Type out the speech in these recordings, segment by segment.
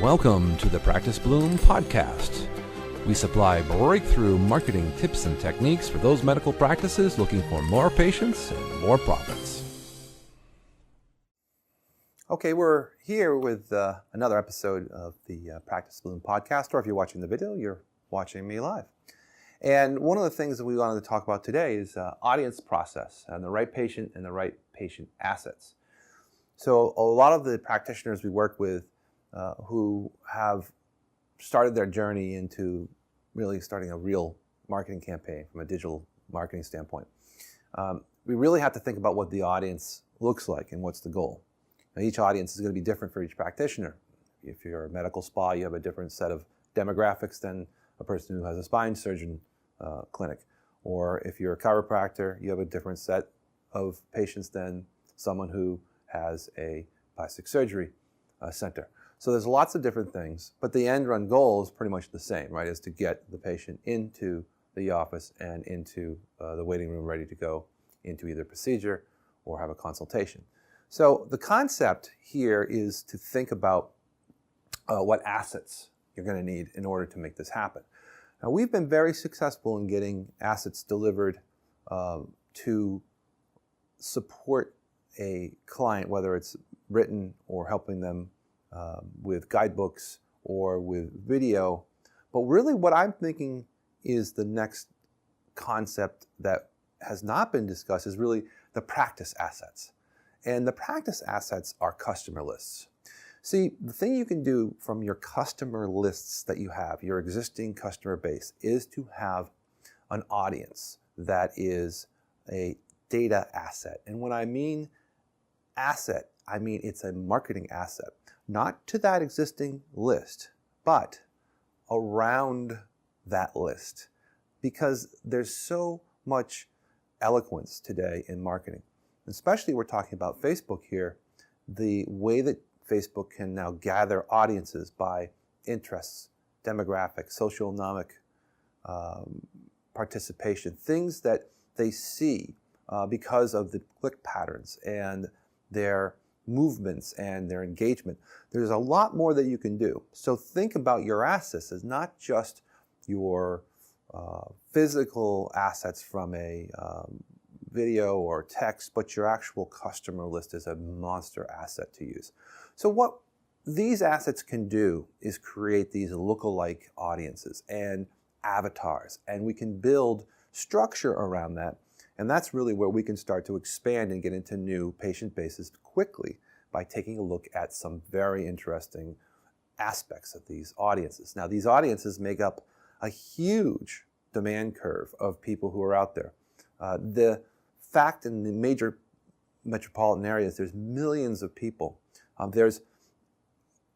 Welcome to the PracticeBloom podcast. We supply breakthrough marketing tips and techniques for those medical practices looking for more patients and more profits. Okay, we're here with another episode of the PracticeBloom podcast, or if you're watching the video, you're watching me live. And one of the things that we wanted to talk about today is audience process and the right patient and the right patient assets. So a lot of the practitioners we work with who have started their journey into really starting a real marketing campaign from a digital marketing standpoint, we really have to think about what the audience looks like and what's the goal. Now, each audience is going to be different for each practitioner. If you're a medical spa, you have a different set of demographics than a person who has a spine surgeon clinic. Or if you're a chiropractor, you have a different set of patients than someone who has a plastic surgery center. So there's lots of different things, but the end run goal is pretty much the same, right? Is to get the patient into the office and into the waiting room ready to go into either procedure or have a consultation. So the concept here is to think about what assets you're going to need in order to make this happen. Now, we've been very successful in getting assets delivered to support a client, whether it's written or helping them with guidebooks or with video. But really what I'm thinking is the next concept that has not been discussed is really the practice assets. And the practice assets are customer lists. See, the thing you can do from your customer lists that you have, your existing customer base, is to have an audience that is a data asset. And when I mean asset, I mean it's a marketing asset. Not to that existing list, but around that list. Because there's so much eloquence today in marketing. Especially we're talking about Facebook here, the way that Facebook can now gather audiences by interests, demographics, socioeconomic participation, things that they see because of the click patterns and their movements and their engagement. There's a lot more that you can do. So think about your assets as not just your physical assets from a video or text, but your actual customer list is a monster asset to use. So what these assets can do is create these lookalike audiences and avatars, and we can build structure around that. And that's really where we can start to expand and get into new patient bases quickly by taking a look at some very interesting aspects of these audiences. Now, these audiences make up a huge demand curve of people who are out there. The fact in the major metropolitan areas, there's millions of people. There's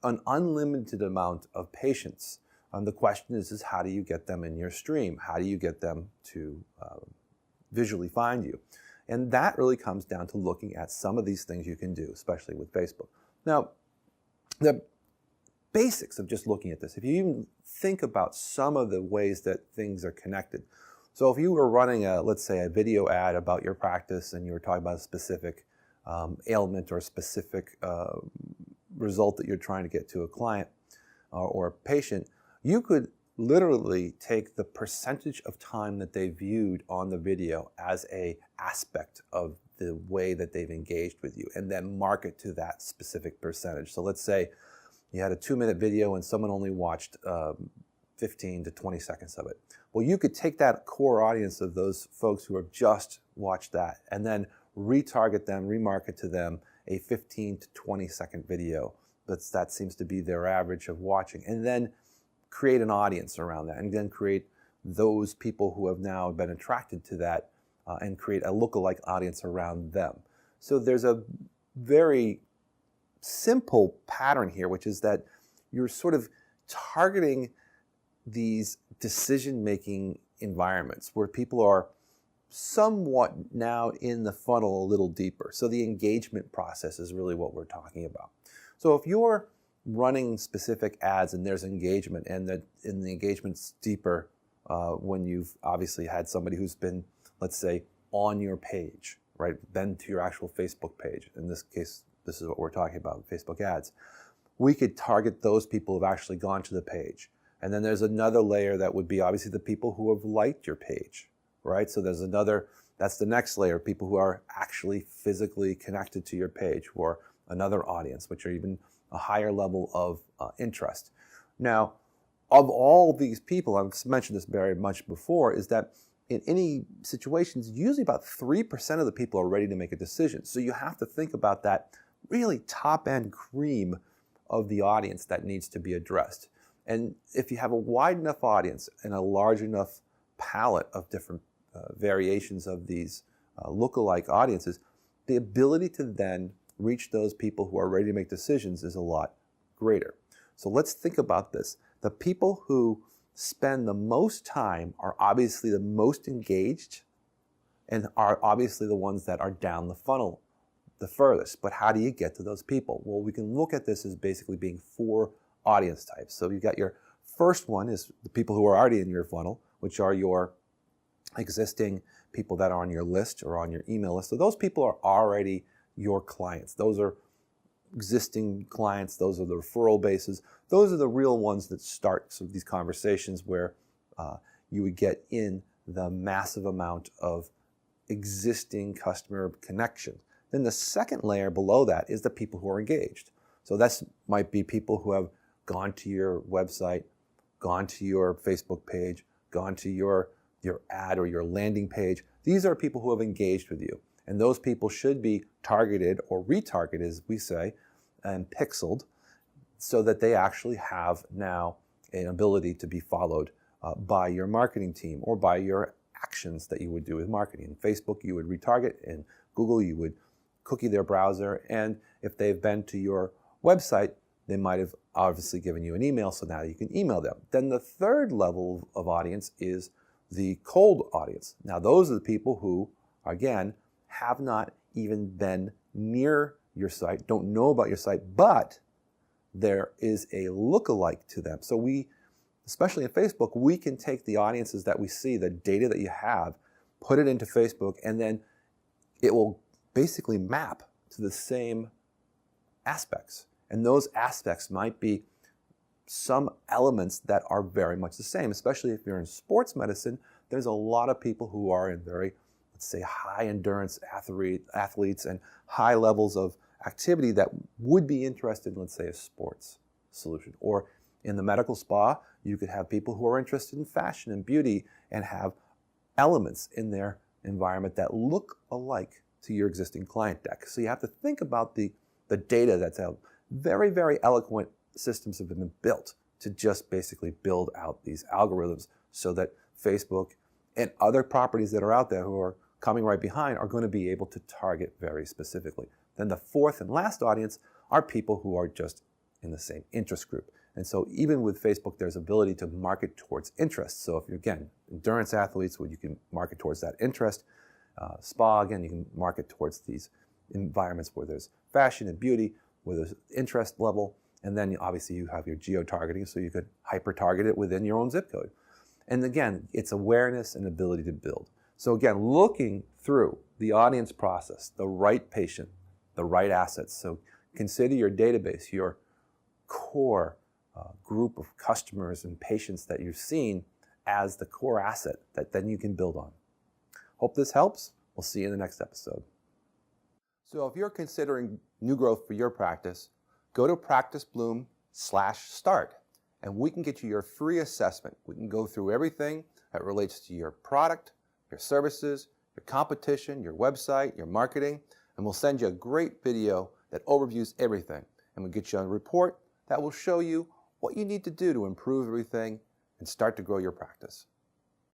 an unlimited amount of patients. The question is how do you get them in your stream? How do you get them to visually find you? And that really comes down to looking at some of these things you can do, especially with Facebook. Now, the basics of just looking at this, if you even think about some of the ways that things are connected. So if you were running let's say a video ad about your practice and you were talking about a specific ailment or a specific result that you're trying to get to a client or a patient, you could literally take the percentage of time that they viewed on the video as a aspect of the way that they've engaged with you and then market to that specific percentage. So let's say you had a 2-minute video and someone only watched 15 to 20 seconds of it. Well, you could take that core audience of those folks who have just watched that and then retarget them, remarket to them a 15 to 20 second video. That seems to be their average of watching. And then create an audience around that and then create those people who have now been attracted to that and create a lookalike audience around them. So there's a very simple pattern here, which is that you're sort of targeting these decision-making environments where people are somewhat now in the funnel a little deeper. So the engagement process is really what we're talking about. So if you're running specific ads and there's engagement and the engagement's deeper when you've obviously had somebody who's been, let's say, on your page, right, been to your actual Facebook page. In this case, this is what we're talking about, Facebook ads. we could target those people who have actually gone to the page. And then there's another layer that would be obviously the people who have liked your page, right? So there's another, that's the next layer, people who are actually physically connected to your page, or another audience, which are even a higher level of interest. Now, of all these people, I've mentioned this very much before, is that in any situations, usually about 3% of the people are ready to make a decision. So you have to think about that really top-end cream of the audience that needs to be addressed. And if you have a wide enough audience and a large enough palette of different variations of these lookalike audiences, the ability to then reach those people who are ready to make decisions is a lot greater. So let's think about this. The people who spend the most time are obviously the most engaged and are obviously the ones that are down the funnel the furthest. But how do you get to those people? Well, we can look at this as basically being 4 audience types. So you've got your first one is the people who are already in your funnel, which are your existing people that are on your list or on your email list. So those people are already your clients. Those are existing clients. Those are the referral bases. Those are the real ones that start some of these conversations where you would get in the massive amount of existing customer connection. Then the second layer below that is the people who are engaged. So that might be people who have gone to your website, gone to your Facebook page, gone to your ad or your landing page. These are people who have engaged with you. And those people should be targeted or retargeted, as we say, and pixeled so that they actually have now an ability to be followed by your marketing team or by your actions that you would do with marketing. In Facebook, you would retarget. In Google, you would cookie their browser. And if they've been to your website, they might have obviously given you an email, so now you can email them. Then the third level of audience is the cold audience. Now, those are the people who, again, have not even been near your site, don't know about your site, but there is a lookalike to them. So we, especially in Facebook, we can take the audiences that we see, the data that you have, put it into Facebook, and then it will basically map to the same aspects. And those aspects might be some elements that are very much the same, especially if you're in sports medicine. There's a lot of people who are in very, let's say, high endurance athletes and high levels of activity that would be interested in, let's say, a sports solution. Or in the medical spa, you could have people who are interested in fashion and beauty and have elements in their environment that look alike to your existing client deck. So you have to think about the data that's out. Very, very eloquent systems have been built to just basically build out these algorithms so that Facebook and other properties that are out there who are coming right behind are going to be able to target very specifically. Then the fourth and last audience are people who are just in the same interest group. And so even with Facebook, there's ability to market towards interest. So if you're, again, endurance athletes, well, you can market towards that interest. Spa, again, you can market towards these environments where there's fashion and beauty, where there's interest level. And then obviously you have your geo-targeting, so you could hyper-target it within your own zip code. And again, it's awareness and ability to build. So again, looking through the audience process, the right patient, the right assets. So consider your database, your core group of customers and patients that you've seen as the core asset that then you can build on. Hope this helps. We'll see you in the next episode. So if you're considering new growth for your practice, go to PracticeBloom/start, and we can get you your free assessment. We can go through everything that relates to your product, your services, your competition, your website, your marketing, and we'll send you a great video that overviews everything. And we'll get you a report that will show you what you need to do to improve everything and start to grow your practice.